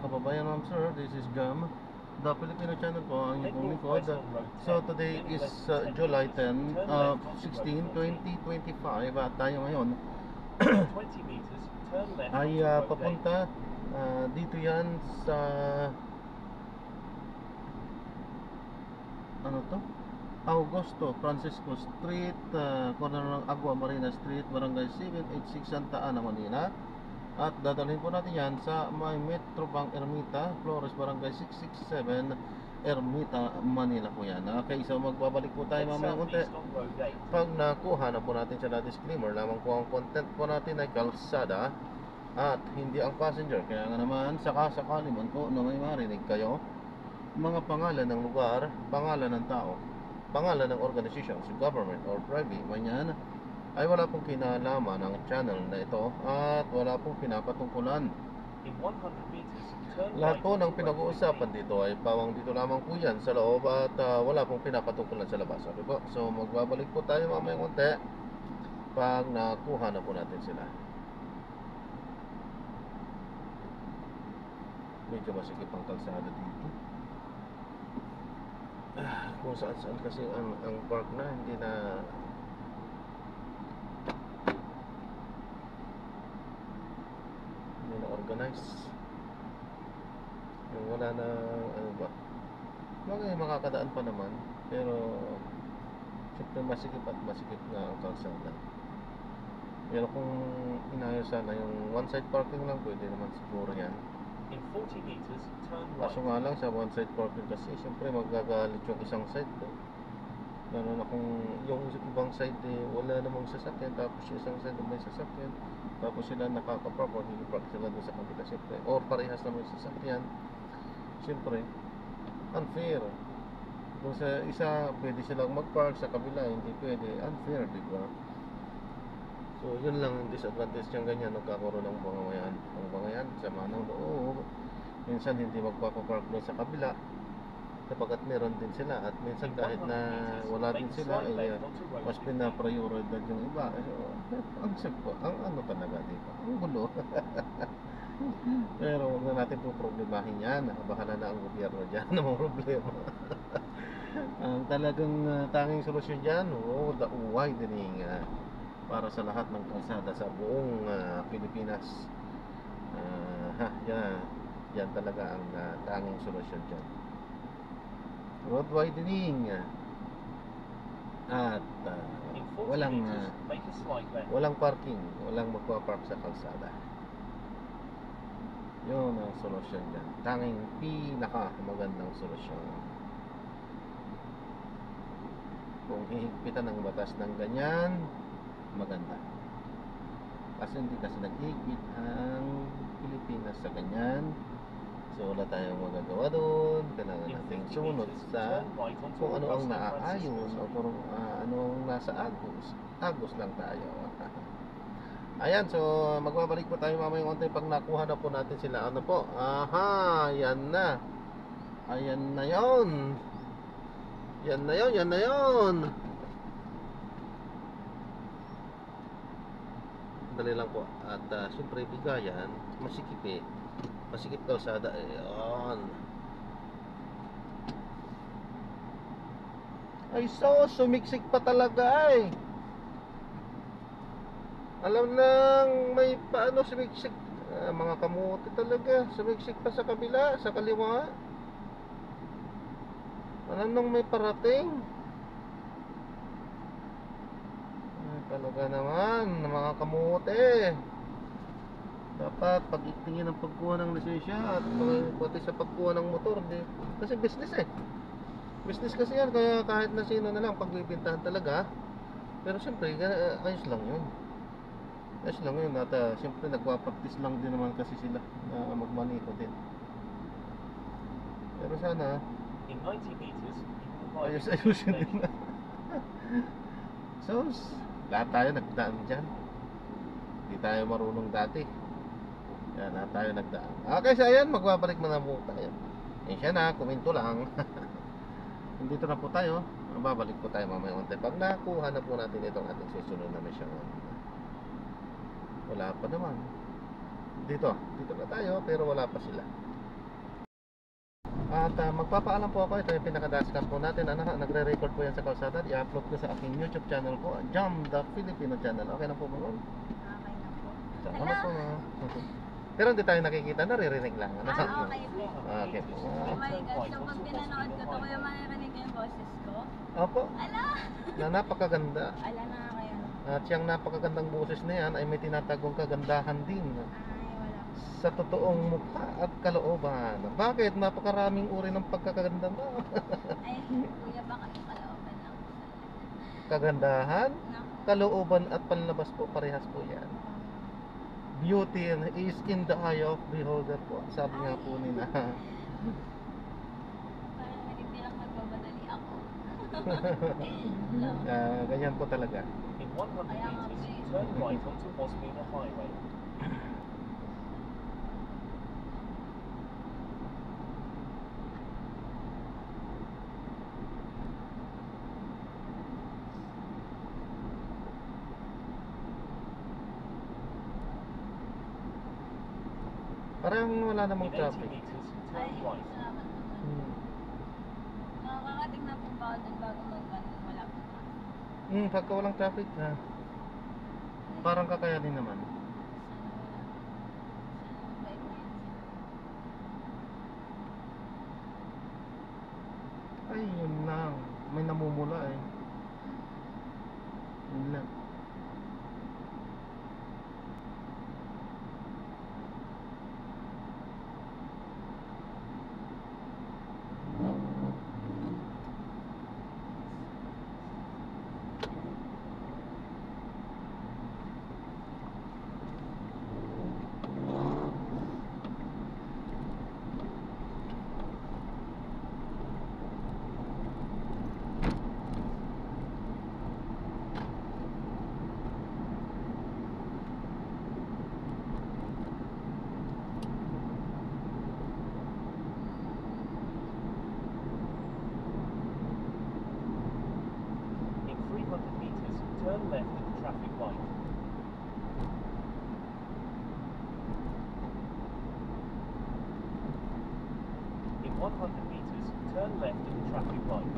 Kababayan, ma'am sir, this is Gam, the Filipino channel po, ang inyong lingkod. So today is July 10, 16, 2025 at tayo ngayon ay papunta dito yan sa ano to? Augusto Francisco Street, corner ng Agua Marina Street, Barangay 786 Santa Ana, Manila. At dadalhin po natin yan sa may Metro Bank Ermita, Flores, Barangay 667, Ermita, Manila po yan. Okay, so magbabalik po tayo mamaya konti. Pag nakuha na po natin sa disclaimer, lamang po ang content po natin ay kalsada at hindi ang passenger. Kaya nga naman, sakasakali man po na may marinig kayo, mga pangalan ng lugar, pangalan ng tao, pangalan ng organization, government or private, man ay wala pong kinalaman ng channel na ito at wala pong pinapatungkulan. Lahat po ng pinag-uusapan dito ay pawang dito lamang po yan sa loob at wala pong pinapatungkulan sa labas. Okay po? So magbabalik po tayo mamaya konti pag nakuha na po natin sila. Medyo masikip ang kalsada dito. Kung saan saan kasi ang park na hindi na organize. Yung wala na ano ba, makakadaan pa naman, pero siyempre masikip at masikip nga ang kalsada. Pero kung inayos sana yung one side parking lang, pwede naman siguro yan. In 40 meters, turn right. Kaso nga lang sa one side parking kasi siyempre magagalit yung isang side ko. Lalo na kung yung ibang side wala namang sasakyan, tapos yung isang side may sasakyan, tapos sila nakaka-park or hindi-park sila doon sa kabila, siyempre, or parehas na may sasakyan, siyempre unfair. Kung sa isa pwede silang mag-park, sa kabila hindi pwede, unfair, diba? So yun lang yung disadvantage niyang ganyan, nagkakaroon ng bangayan, sama ng loob. Minsan hindi magpapapark doon sa kabila kapagkat meron din sila, at minsan kahit na wala din sila mas pinaprioridad yung iba. Ang ano talaga dito, ang gulo. Pero huwag na natin po problemahin yan, bahala na ang gobyerno dyan ng mga problema. Ang talagang tanging solusyon dyan, widening para sa lahat ng kalsada sa buong Pilipinas. Yan talaga ang tanging solusyon dyan, road widening at walang parking, walang magpa-park sa kalsada. Yun ang solusyon dyan, tanging pinaka magandang solusyon. Kung hihigpitan ng batas ng ganyan, maganda. Kasi hindi kasi naghihigpit ang Pilipinas sa ganyan. So wala tayong magagawa doon. Kailangan natin sumunod sa kung ano ang naaayon o kung ano ang nasa agos lang tayo. Ayan, so magbabalik po tayo mamaya konti pag nakuha na po natin sila. Ano po? Aha, yan na. Ayan na yon. Yan na yon, yan na yon. Dali lang po. At siyempre bigayan, masikip kalsada, ayan. Ay sumiksik pa talaga ay. Alam nang may paano sumiksik, mga kamote talaga, sumiksik pa sa kabila, sa kaliwa. Alam nang may parating. Talaga naman, mga kamote. Dapat pag-itingin ang pagkuha ng lisensya at pati sa pagkuha ng motor, kasi business business kasi yan, kaya kahit na sino na lang pagbibintahan talaga. Pero siyempre ayos lang yun at siyempre nagpa-practice lang din naman kasi sila na magmaneho din. Pero sana in 90 meters ayos-ayusin din na. So lahat tayo nagdaan dyan, hindi tayo marunong dati. Yan, lahat tayo nagdaan. Okay, so ayan, magbabalik na po tayo. Siya na, komento lang. Dito na po tayo. Babalik po tayo mamaya konti pag nakuha na po natin itong ating susunod na mission. Wala pa naman. Dito na tayo, pero wala pa sila. At magpapaalam po ako, ito yung pinaka-dashcam po natin. Ano, nagre-record po yan sa kalsada. I-upload ko sa aking YouTube channel po, Jam the Filipino channel. Okay na po ba? Okay na po. Salamat po. Pero hindi tayo nakikita, naririnig lang. Ano? Okay po. Okay po. Oh my God, so pag pinanood ko to, kuya, maririnig ko yung boses ko? Opo, Ala! na napakaganda. Ala na kayo. At siyang napakagandang boses na yan ay may tinatagong kagandahan din Ay, wala po. sa totoong mukha at kalooban. Bakit? Napakaraming uri ng pagkakaganda mo. Ay, kuya, baka yung kalooban lang po. Kagandahan, Naku. kalooban at panlabas po, parehas po yan. Beauty is in the eye of beholder po. Sabi nga po nila. Parang nagbilang magbamadali ako. Ganyan po talaga. In 100 Kaya nga po meters, eh. turn right onto Wasmina Highway. Parang wala In namang 80 traffic. meters, Ay, turn right. salamat naman. Hmm. Makakarating na po ba ako dun bago wala po na? Pagka walang traffic na, parang kakayanin naman. Sana wala. Sana mabait na yan sila. Ay, yun lang. May namumula eh. Yun lang. In 300 meters, turn left at the traffic light. In 100 meters, turn left at the traffic light.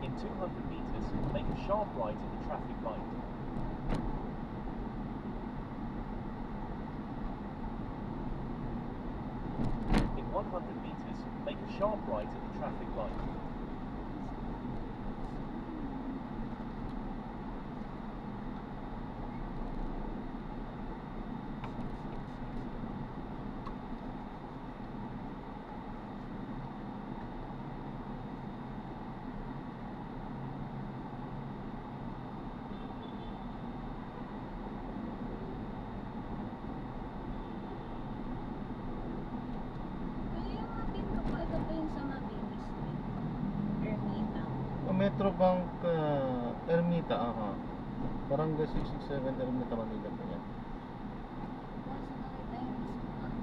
In 200 meters, make a sharp right at the traffic light. In 100 meters, make a sharp right at the traffic light. Kuya, yung mapin ko po, ito po yung sa Mabini Street. Ermita. Metro Bank Ermita, aha. Barangay 667 Ermita, Manila po yan. Kaso nakita yung mismo kami.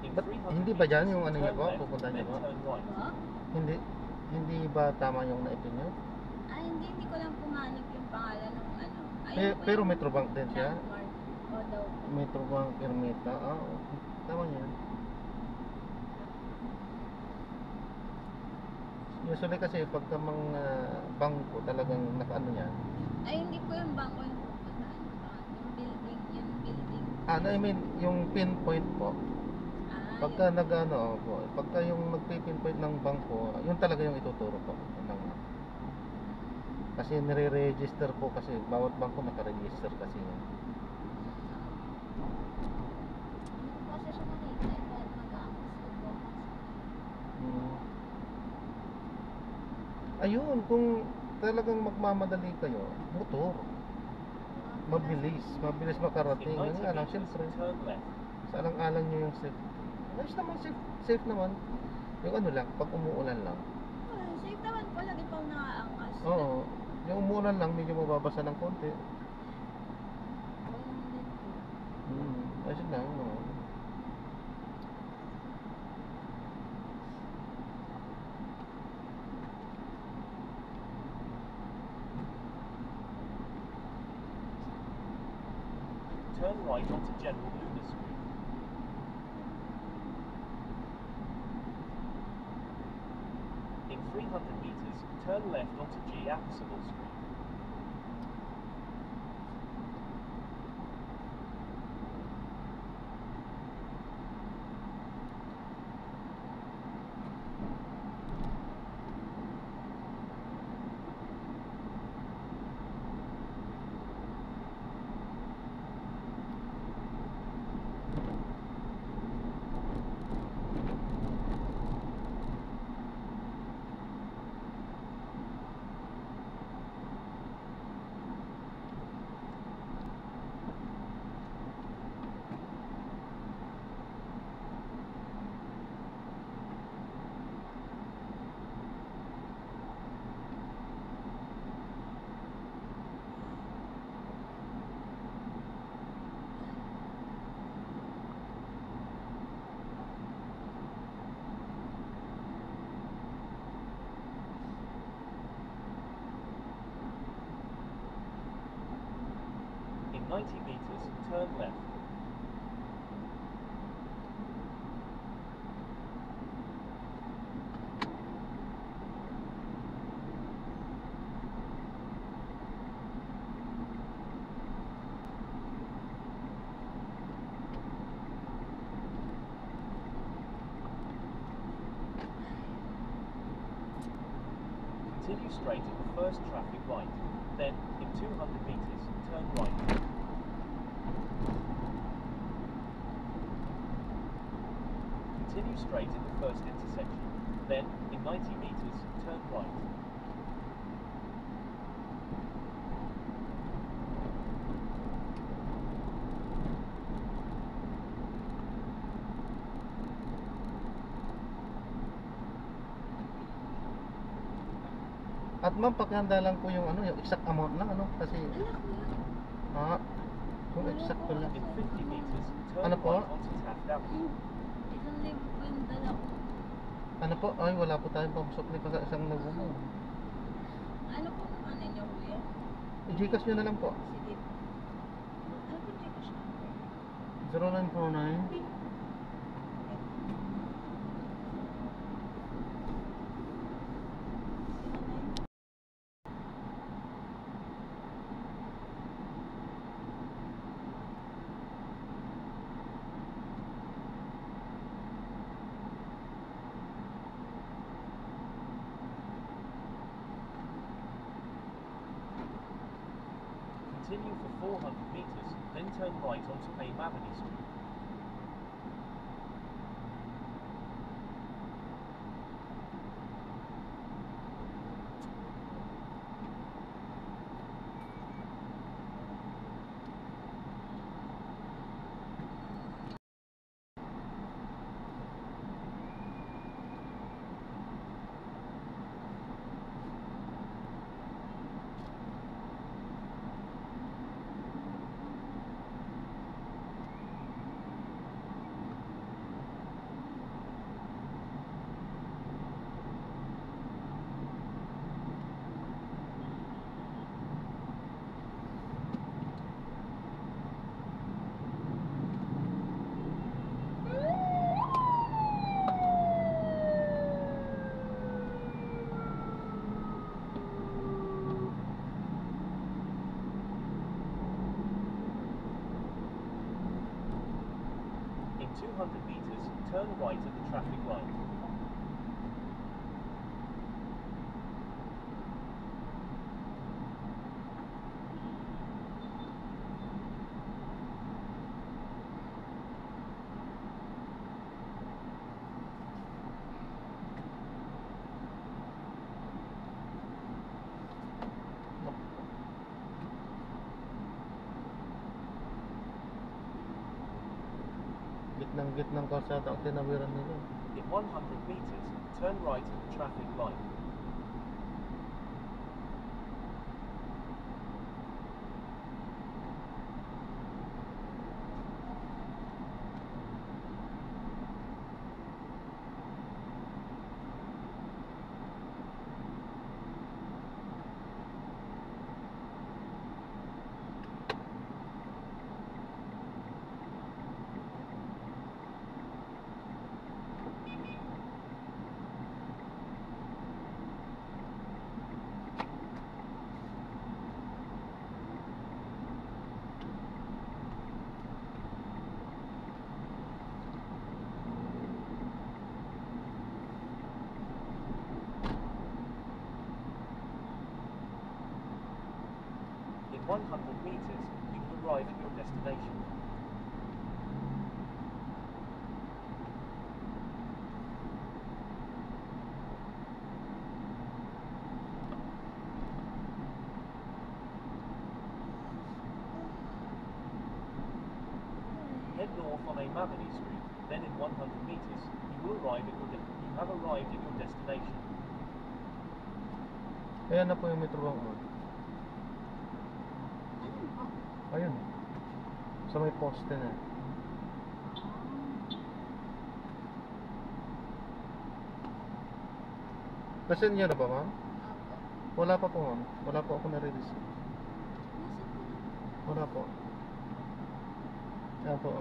In Ba't 300 hindi ba dyan yung meters, ano niya turn po, left, pupunta niya then po? turn right. Po? Hindi ba tama yung naipin nyo? Ay, hindi ko lang pumanap yung pangalan ng ano. Pero Metro Bank din siya? Landmark. O daw po. Metro Bank Ermita, okay. Tama niya yan. Usually kasi pagka mga bangko talagang nakaano yan. Ay, hindi po yung bangko yung pupuntahan ko. Yung building. I mean, yung pinpoint po. Pagka Yun. nag-ano po, pagka yung magpipinpoint ng bangko, yun talaga yung ituturo po ng kasi nire-register po kasi bawat bangko naka-register kasi yan. Hindi ko kasi siya nakita eh, kahit mag-aangkas ko po. Hmm. Ayun, kung talagang magmamadali kayo, motor. Mabilis In makarating. 90 Yun nga lang, meters, syempre, turn left. sa alang-alang nyo yung safety. Ayos naman, safe naman. Yung ano lang, pag umuulan lang. Safe naman po, lagi pang nakaangkas. Oo, yung umuulan lang, medyo mababasa ng konti. Ganun din po. Ayos lang, no. Turn right onto General Luna Street. In 300 meters, turn left onto G. Appercival Street. In 90 meters, turn left. Continue straight at the first traffic light. Then, in 200 meters, turn right. Continue straight at the first intersection. Then, in 90 meters, turn right. At ma'am, pakihanda lang po yung ano, yung exact amount lang ano kasi kung exact lang. In 50 meters, turn Ano po? right onto Taft Avenue. Isang libo po yung dala ko. Ano po? Ay, wala po tayong pamsukli pa sa isang nabumo. Ano po ang ano niyo kuya? I-Gcash nyo na lang po. Sige. Ano po check siya? 0949 Continue for 400 meters, then turn right onto Aim Avenue Street. 200 meters, turn right at the traffic light. Gitnang kalsada ang tinawiran nila. In 100 meters, turn right at the traffic light. In 100 meters, you will arrive at your destination. Head north on Amavany Street, then in 100 meters, you will arrive at your you have arrived at your destination. Ayan na po yung Metro Bank mo. Ano po? Ayun. Sa may poste na. Nasaan niya na ba, ma'am? Opo. Wala pa po, ma'am. Wala po ako nare-receive. Nasaan ko lang? Wala po. Ayan po.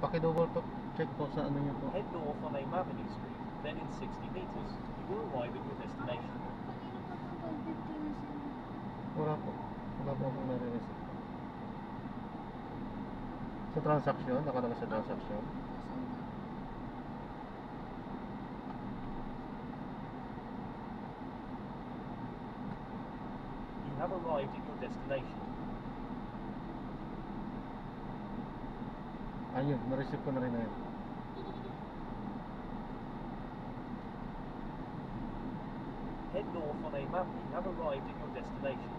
Paki-double check po sa ano niyo po. Head north on Amavany Street, then in 60 meters, you will arrive at your destination. Kanina pa po 12:50 na sila. Wala po. Wala po akong nare-receive. Sa transaction, nakalagay sa transaction. Nasaan na? You have arrived at your destination. Ayun, na-receive ko na rin na yun. Head north on Amavany, you have arrived at your destination.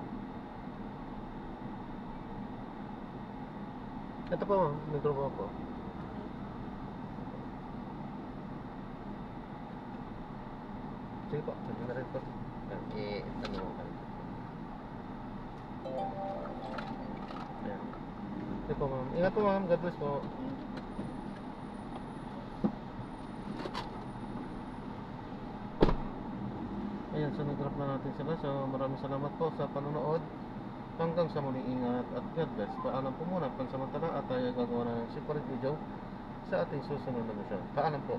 Ito po, ma'am. Metro po po. Sige po, sige na rin po. Ano mo kayo. Ayan. Sige po, ma'am. Ingat po, ma'am. God bless po. Ayan, so nag-wrap na natin sila. So maraming salamat po sa panonood. Hanggang sa muli, ingat at God bless. Paalam po muna pansamantala at tayo gagawa ng separate video sa ating susunod na mission. Paalam po.